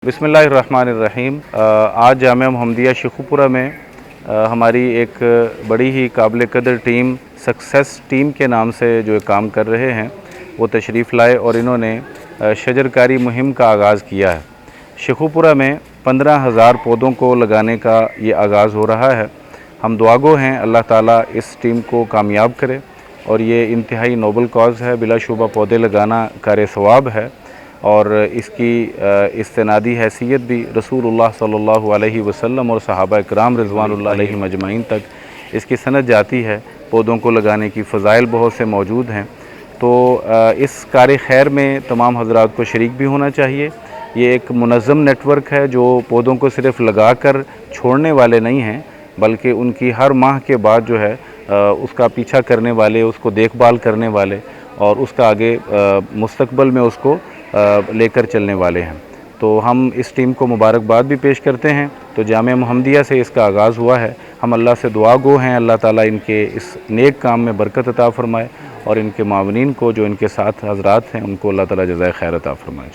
बिस्मिल्लाहिर्रहमानिर्रहीम। आज जामिया मुहम्मदिया शेखुपुरा में हमारी एक बड़ी ही काबिल कदर टीम सक्सेस टीम के नाम से जो काम कर रहे हैं वो तशरीफ़ लाए और इन्होंने शजरकारी मुहिम का आगाज़ किया है। शेखुपुरा में 15,000 पौधों को लगाने का ये आगाज़ हो रहा है। हम दुआगो हैं अल्लाह ताला इस टीम को कामयाब करे और ये इंतहाई नोबल कॉज़ है, बिलाशुबा पौधे लगाना कार सवाब है और इसकी इस्तेनादी हैसियत भी रसूलुल्लाह सल्लल्लाहु अलैहि वसल्लम और सहाबा इकराम रिज़वानुल्लाह अलैहिम अजमईन तक इसकी सनद जाती है। पौधों को लगाने की फ़ज़ाइल बहुत से मौजूद हैं, तो इस कार खैर में तमाम हज़रात को शरीक भी होना चाहिए। ये एक मुनज़्ज़म नेटवर्क है जो पौधों को सिर्फ़ लगा कर छोड़ने वाले नहीं हैं, बल्कि उनकी हर माह के बाद जो है उसका पीछा करने वाले, उसको देखभाल करने वाले और उसका आगे मुस्तक़बल में उसको लेकर चलने वाले हैं। तो हम इस टीम को मुबारकबाद भी पेश करते हैं। तो जामिया मुहम्मदिया से इसका आगाज़ हुआ है। हम अल्लाह से दुआ गो हैं अल्लाह ताला इनके इस नेक काम में बरकत अता फ़रमाए और इनके मावनीन को जो इनके साथ हज़रात हैं उनको अल्लाह ताला जज़ाए खैर अता फ़रमाए।